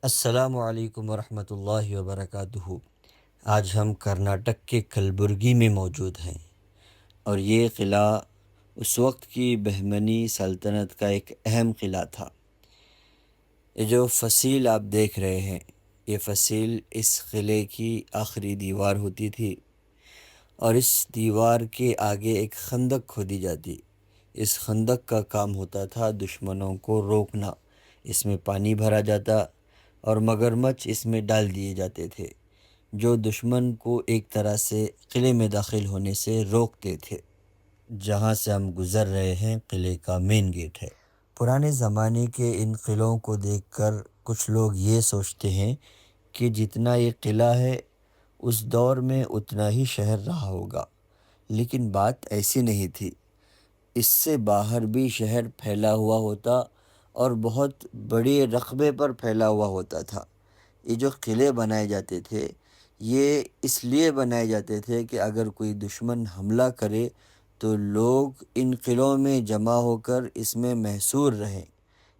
السلام علیکم ورحمۃ اللہ وبرکاتہ۔ آج ہم کرناٹک کے کلبرگی میں موجود ہیں، اور یہ قلعہ اس وقت کی بہمنی سلطنت کا ایک اہم قلعہ تھا۔ یہ جو فصیل آپ دیکھ رہے ہیں، یہ فصیل اس قلعے کی آخری دیوار ہوتی تھی، اور اس دیوار کے آگے ایک خندق کھودی جاتی۔ اس خندق کا کام ہوتا تھا دشمنوں کو روکنا۔ اس میں پانی بھرا جاتا اور مگرمچھ اس میں ڈال دیے جاتے تھے، جو دشمن کو ایک طرح سے قلعے میں داخل ہونے سے روکتے تھے۔ جہاں سے ہم گزر رہے ہیں قلعے کا مین گیٹ ہے۔ پرانے زمانے کے ان قلعوں کو دیکھ کر کچھ لوگ یہ سوچتے ہیں کہ جتنا یہ قلعہ ہے اس دور میں اتنا ہی شہر رہا ہوگا، لیکن بات ایسی نہیں تھی۔ اس سے باہر بھی شہر پھیلا ہوا ہوتا، اور بہت بڑے رقبے پر پھیلا ہوا ہوتا تھا۔ یہ جو قلعے بنائے جاتے تھے، یہ اس لیے بنائے جاتے تھے کہ اگر کوئی دشمن حملہ کرے تو لوگ ان قلعوں میں جمع ہو کر اس میں محصور رہیں۔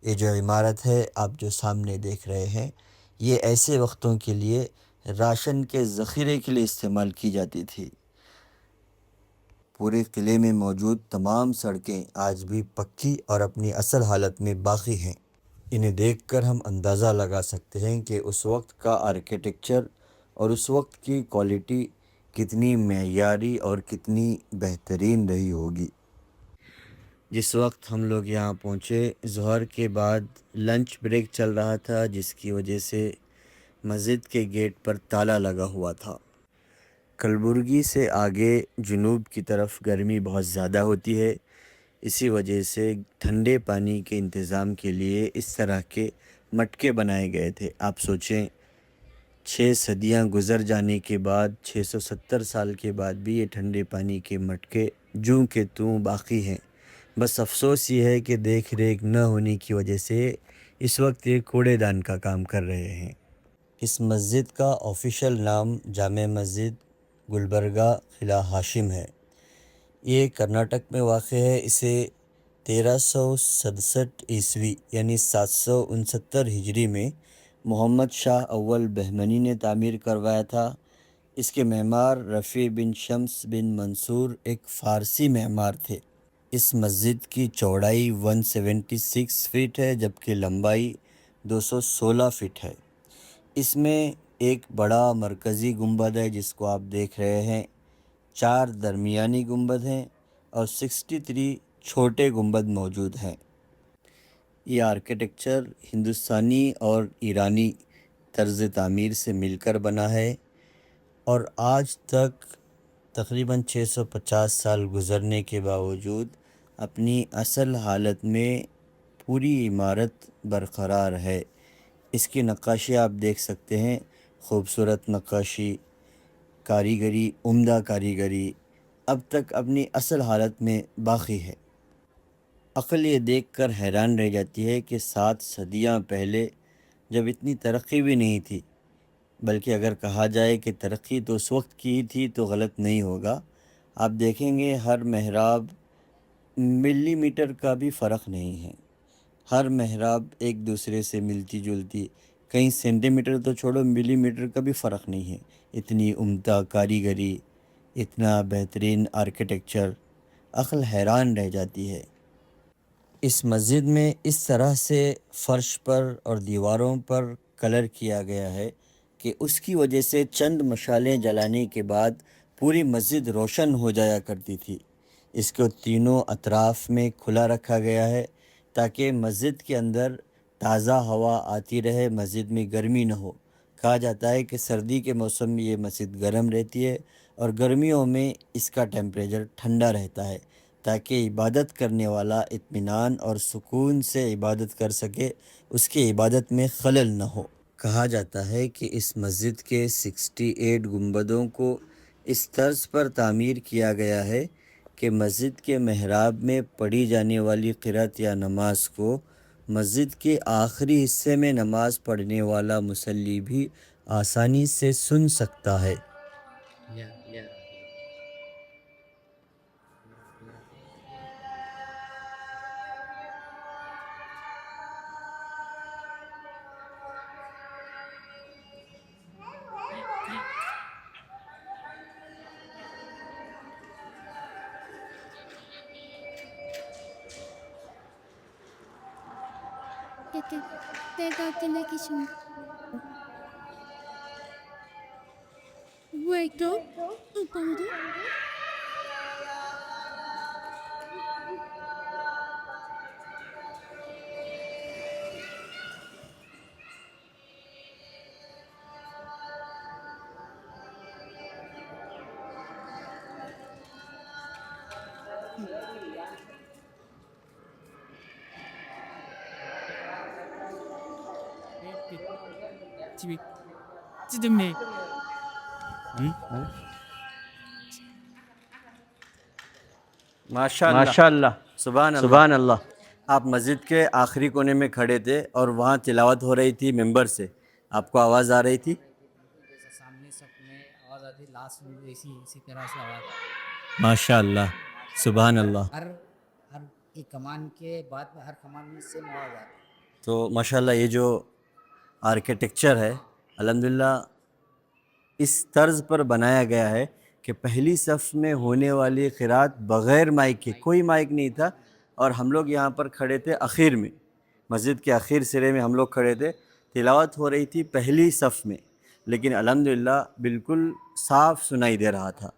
یہ جو عمارت ہے آپ جو سامنے دیکھ رہے ہیں، یہ ایسے وقتوں کے لیے راشن کے ذخیرے کے لیے استعمال کی جاتی تھی۔ پورے قلعے میں موجود تمام سڑکیں آج بھی پکی اور اپنی اصل حالت میں باقی ہیں۔ انہیں دیکھ کر ہم اندازہ لگا سکتے ہیں کہ اس وقت کا آرکیٹیکچر اور اس وقت کی کوالٹی کتنی معیاری اور کتنی بہترین رہی ہوگی۔ جس وقت ہم لوگ یہاں پہنچے، ظہر کے بعد لنچ بریک چل رہا تھا، جس کی وجہ سے مسجد کے گیٹ پر تالا لگا ہوا تھا۔ کلبرگی سے آگے جنوب کی طرف گرمی بہت زیادہ ہوتی ہے، اسی وجہ سے ٹھنڈے پانی کے انتظام کے لیے اس طرح کے مٹکے بنائے گئے تھے۔ آپ سوچیں، 6 صدیاں گزر جانے کے بعد، 670 سال کے بعد بھی یہ ٹھنڈے پانی کے مٹکے جوں کے توں باقی ہیں۔ بس افسوس یہ ہے کہ دیکھ ریکھ نہ ہونے کی وجہ سے اس وقت یہ کوڑے دان کا کام کر رہے ہیں۔ اس مسجد کا آفیشیل نام جامع مسجد گلبرگہ قلعہ ہاشم ہے۔ یہ کرناٹک میں واقع ہے۔ اسے 1367 عیسوی یعنی 769 ہجری میں محمد شاہ اول بہمنی نے تعمیر کروایا تھا۔ اس کے معمار رفیع بن شمس بن منصور ایک فارسی معمار تھے۔ اس مسجد کی چوڑائی 176 فٹ ہے، جبکہ لمبائی 216 فٹ ہے۔ اس میں ایک بڑا مرکزی گنبد ہے جس کو آپ دیکھ رہے ہیں، 4 درمیانی گنبد ہیں اور 63 چھوٹے گنبد موجود ہیں۔ یہ آرکیٹیکچر ہندوستانی اور ایرانی طرز تعمیر سے مل کر بنا ہے، اور آج تک تقریباً 650 سال گزرنے کے باوجود اپنی اصل حالت میں پوری عمارت برقرار ہے۔ اس کی نقاشی آپ دیکھ سکتے ہیں، خوبصورت نقاشی، کاریگری، عمدہ کاریگری اب تک اپنی اصل حالت میں باقی ہے۔ عقل یہ دیکھ کر حیران رہ جاتی ہے کہ 7 صدیاں پہلے، جب اتنی ترقی بھی نہیں تھی، بلکہ اگر کہا جائے کہ ترقی تو اس وقت کی تھی تو غلط نہیں ہوگا، آپ دیکھیں گے ہر محراب ملی میٹر کا بھی فرق نہیں ہے۔ ہر محراب ایک دوسرے سے ملتی جلتی، کہیں سینٹی میٹر تو چھوڑو، ملی میٹر کا بھی فرق نہیں ہے۔ اتنی عمدہ کاریگری، اتنا بہترین آرکیٹیکچر، عقل حیران رہ جاتی ہے۔ اس مسجد میں اس طرح سے فرش پر اور دیواروں پر کلر کیا گیا ہے کہ اس کی وجہ سے چند مشالیں جلانے کے بعد پوری مسجد روشن ہو جایا کرتی تھی۔ اس کو تینوں اطراف میں کھلا رکھا گیا ہے تاکہ مسجد کے اندر تازہ ہوا آتی رہے، مسجد میں گرمی نہ ہو۔ کہا جاتا ہے کہ سردی کے موسم میں یہ مسجد گرم رہتی ہے، اور گرمیوں میں اس کا ٹیمپریچر ٹھنڈا رہتا ہے، تاکہ عبادت کرنے والا اطمینان اور سکون سے عبادت کر سکے، اس کی عبادت میں خلل نہ ہو۔ کہا جاتا ہے کہ اس مسجد کے 68 گنبدوں کو اس طرز پر تعمیر کیا گیا ہے کہ مسجد کے محراب میں پڑھی جانے والی قرأت یا نماز کو مسجد کے آخری حصے میں نماز پڑھنے والا مصلی بھی آسانی سے سن سکتا ہے۔ ماشاء اللہ، ماشاء اللہ، سبحان اللہ۔ سبحان اللہ۔ آپ مسجد کے آخری کونے میں کھڑے تھے اور وہاں تلاوت ہو رہی تھی ممبر سے، آپ کو آواز آ رہی تھی؟ سامنے سب میں آواز آتی، لاسٹ میں بھی اسی طرح سے آواز ماشاء اللہ، سبحان اللہ۔ ہر ایک کمان کے بعد میں ہر کمان میں سیم آواز آتی۔ تو ماشاء اللہ یہ جو آرکیٹیکچر ہے الحمدللہ اس طرز پر بنایا گیا ہے کہ پہلی صف میں ہونے والی قرات بغیر مائک کے، کوئی مائک نہیں تھا، اور ہم لوگ یہاں پر کھڑے تھے اخیر میں، مسجد کے اخیر سرے میں ہم لوگ کھڑے تھے، تلاوت ہو رہی تھی پہلی صف میں، لیکن الحمدللہ بالکل صاف سنائی دے رہا تھا۔